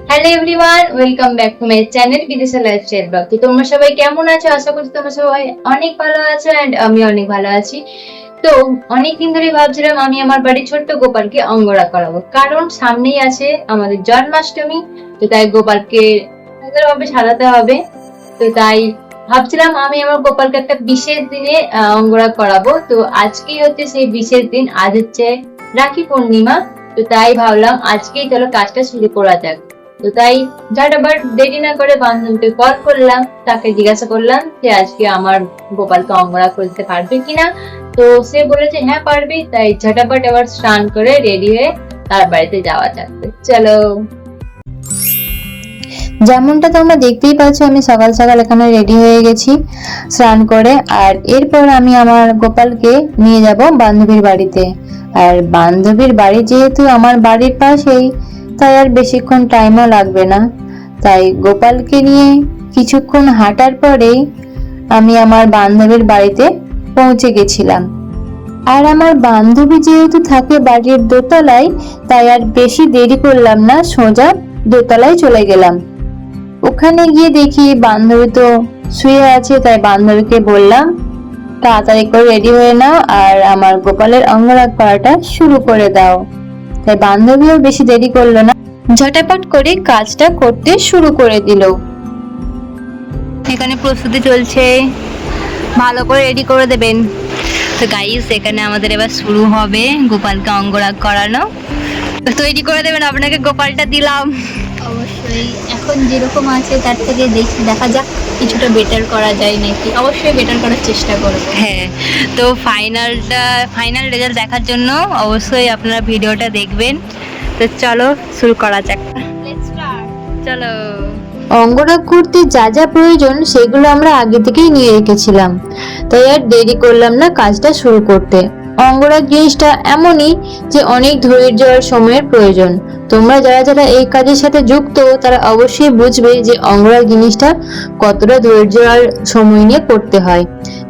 Hello everyone, welcome back to my channel বিদেশি lifestyle blog. তো তোমরা সবাই কেমন আছো? আশা করছি তোমরা সবাই অনেক ভালো আছো এন্ড আমি অনেক ভালো আছি। তো অনেকদিন ধরে ভাবছিলাম আমি আমার বাড়ির ছোট্ট গোপালকে অঙ্গরাগ করাবো, কারণ সামনেই আছে আমাদের জন্মাষ্টমী। তো তাই গোপালকে সুন্দরভাবে সাজাতে হবে। তো তাই ভাবছিলাম আমি আমার গোপালকে একটা বিশেষ দিনে অঙ্গরাগ করাবো। তো আজকেই হচ্ছে সেই বিশেষ দিন, আজ হচ্ছে রাখি পূর্ণিমা। তো তাই ভাবলাম আজকেই চলো কাজটা শুরু করা যাক। তো তাই ঝটাপট দেরি না করে বান্ধবীকে কল করলাম, তাকে জিজ্ঞাসা করলাম যে আজকে আমার গোপালকে অঙ্গরাগ করতে পারবে কিনা। তো সে বলেছে হ্যাঁ পারবি। তাই ঝটাপট এবার স্নান করে রেডি হয়ে তার বাড়িতে যাওয়া যাক। চলো। যেমনটা তোমরা দেখতেই পাচ্ছ, আমি সকাল সকাল এখানে রেডি হয়ে গেছি স্নান করে। আর এরপর আমি আমার গোপালকে নিয়ে যাব বান্ধবীর বাড়িতে। আর বান্ধবীর বাড়ি যেহেতু আমার বাড়ির পাশেই, তাই আর বেশিক্ষণ টাইমও লাগবে না। তাই গোপালকে নিয়ে কিছুক্ষণ হাঁটার পরেই আমি আমার বান্ধবীর বাড়িতে পৌঁছে গেছিলাম। আর আমার বান্ধবী যেহেতু থাকে বাড়ির দোতলায়, তাই আর বেশি দেরি করলাম না, সোজা দোতলায় চলে গেলাম। ওখানে গিয়ে দেখি বান্ধবী তো শুয়ে আছে, তাই বান্ধবীকে বললাম তাড়াতাড়ি করে রেডি হয়ে নাও আর আমার গোপালের অঙ্গরাগ করাটা শুরু করে দাও। তাই বান্ধবীও বেশি দেরি করলো না, ঝটাপট করে কাজটা করতে শুরু করে দিল। এখানে প্রস্তুতি চলছে, ভালো করে রেডি করে দেবেন। তো গাইস, এখানে আমাদের এবার শুরু হবে গোপালকে অঙ্গরাগ করানো। তো তৈরি করে দেবেন, আপনাকে গোপালটা দিলাম। অবশ্যই এখন যেরকম আছে তার থেকে দেখা যাক কিছুটা বেটার করা যায় নাকি। অবশ্যই বেটার করার চেষ্টা করব। হ্যাঁ, তো ফাইনাল রেজাল্ট দেখার জন্য অবশ্যই আপনারা ভিডিওটা দেখবেন। তো চলো শুরু করা যাক। চলো। অঙ্গরাগ করতে যা যা প্রয়োজন সেগুলো আমরা আগে থেকেই নিয়ে রেখেছিলাম, তাই আর দেরি করলাম না কাজটা শুরু করতে। অঙ্গরাগ জিনিসটা এমনই যে অনেক ধৈর্য আর সময়ের প্রয়োজন। তোমরা যারা যারা এই কাজের সাথে যুক্ত তারা অবশ্যই বুঝবে যে অঙ্গরাগ জিনিসটা কতটা ধৈর্য আর সময় নিয়ে করতে হয়।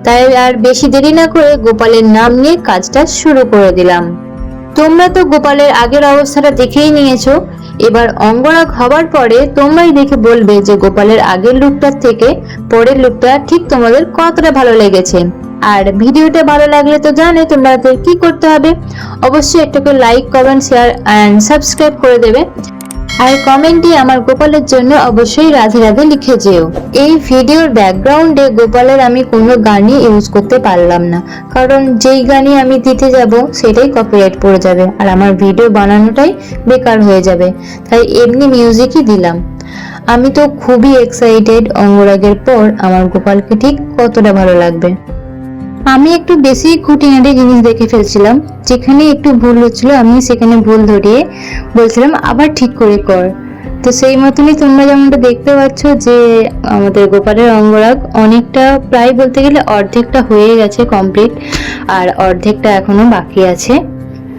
তাই আর বেশি দেরি না করে গোপালের নাম নিয়ে কাজটা শুরু করে দিলাম। তোমরা তো গোপালের আগের অবস্থাটা দেখেই নিয়েছো, এবার অঙ্গরাগ হবার পরে তোমরাই দেখে বলবে যে গোপালের আগের লুকটার থেকে পরের লুকটা ঠিক তোমাদের কতটা ভালো লেগেছে। আর ভিডিওটা ভালো লাগলে তো জানো তোমাদের কি করতে হবে, অবশ্যই একটাকে like, comment, share and subscribe করে দেবে। আর কমেন্টে আমার গোপালের জন্য অবশ্যই রাধে রাধে লিখে যেও। এই ভিডিওর ব্যাকগ্রাউন্ডে গোপালের আমি কোনো গানই ইউজ করতে পারলাম না, কারণ যেই গানই আমি দিতে যাব সেটাই কপিরাইট পড়ে যাবে আর আমার ভিডিও বানানোটাই বেকার হয়ে যাবে। তাই এমনি মিউজিকই দিলাম। আমি তো খুবই এক্সাইটেড অঙ্গরাগের পর আমার গোপালকে ঠিক কতটা ভালো লাগবে। আমি একটু বেশি খুঁটিনাটি জিনিস দেখে ফেলছিলাম, যেখানে একটু ভুল হচ্ছিল আমি সেখানে ভুল ধরিয়ে বলছিলাম আবার ঠিক করে কর। তো সেই মতনই তোমরা যেমনটা দেখতে পাচ্ছ যে আমাদের গোপালের অঙ্গরাগ অনেকটা, প্রায় বলতে গেলে অর্ধেকটা হয়ে গেছে কমপ্লিট, আর অর্ধেকটা এখনো বাকি আছে।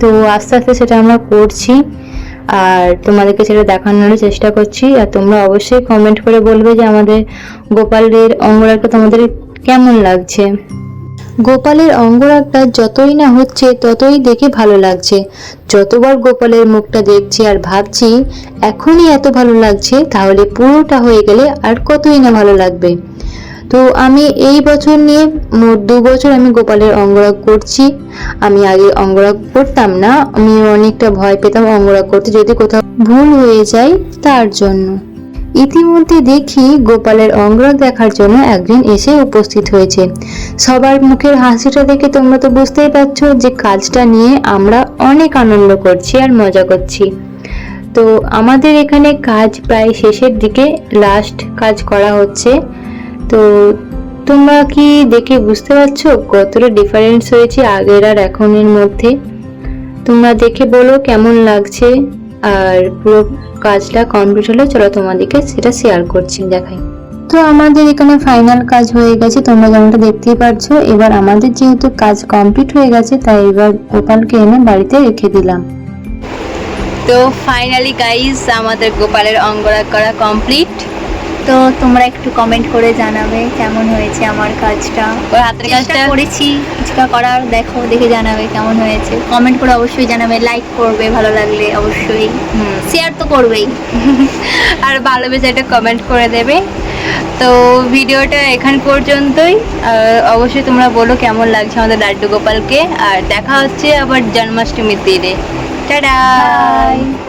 তো আস্তে আস্তে সেটা আমরা করছি আর তোমাদেরকে সেটা দেখানোর চেষ্টা করছি। আর তোমরা অবশ্যই কমেন্ট করে বলবে যে আমাদের গোপালের অঙ্গরাগটা তোমাদের কেমন লাগছে। গোপালের অঙ্গরাগটা যতই না হচ্ছে ততই দেখে ভালো লাগছে। যতবার গোপালের মুখটা দেখছি আর ভাবছি এখনই এত ভালো লাগছে, তাহলে পুরোটা হয়ে গেলে আর কতই না ভালো লাগবে। তো আমি এই বছর নিয়ে মোট 2 বছর আমি গোপালের অঙ্গরাগ করছি। আমি আগে অঙ্গরাগ করতাম না, আমি অনেকটা ভয় পেতাম অঙ্গরাগ করতে, যদি কোথাও ভুল হয়ে যায় তার জন্য। ইতিমধ্যে দেখি গোপালের অঙ্গরাগ দেখার জন্য একজন এসে উপস্থিত হয়েছে। সবার মুখের হাসিটা দেখে তোমরা তো বুঝতেই পারছো যে কাজটা নিয়ে আমরা অনেক আনন্দ করছি আর মজা করছি। তো আমাদের এখানে কাজ প্রায় শেষের দিকে, লাস্ট কাজ করা হচ্ছে। তো তোমরা কি দেখে বুঝতে পারছো কতটা ডিফারেন্স হয়েছে আগের আর এখনের মধ্যে? তোমরা দেখে বলো কেমন লাগছে। আর পুরো কাজটা কমপ্লিট হলে চলো তোমাদেরকে সেটা শেয়ার করছি, দেখাই। তো আমাদের এখানে ফাইনাল কাজ হয়ে গেছে, তোমরা যেমনটা দেখতেই পারছো। এবার আমাদের যেহেতু কাজ কমপ্লিট হয়ে গেছে, তাই এবার গোপালকে এনে বাড়িতে রেখে দিলাম। তো ফাইনালি গাইস, আমাদের গোপালের অঙ্গরাগ করা কমপ্লিট। তো তোমরা একটু কমেন্ট করে জানাবে কেমন হয়েছে আমার কাজটা। ওর হাতের চেষ্টা কাজটা করেছি কিছুটা করার, দেখে জানাবে কেমন হয়েছে, কমেন্ট করে অবশ্যই জানাবে, লাইক করবে ভালো লাগলে অবশ্যই, শেয়ার তো করবেই। আর ভালোবেসে একটা কমেন্ট করে দেবে। তো ভিডিওটা এখান পর্যন্তই। অবশ্যই তোমরা বলো কেমন লাগছে আমাদের লাড্ডু গোপালকে। আর দেখা হচ্ছে আবার জন্মাষ্টমীর দিনে। টাটা। বাই।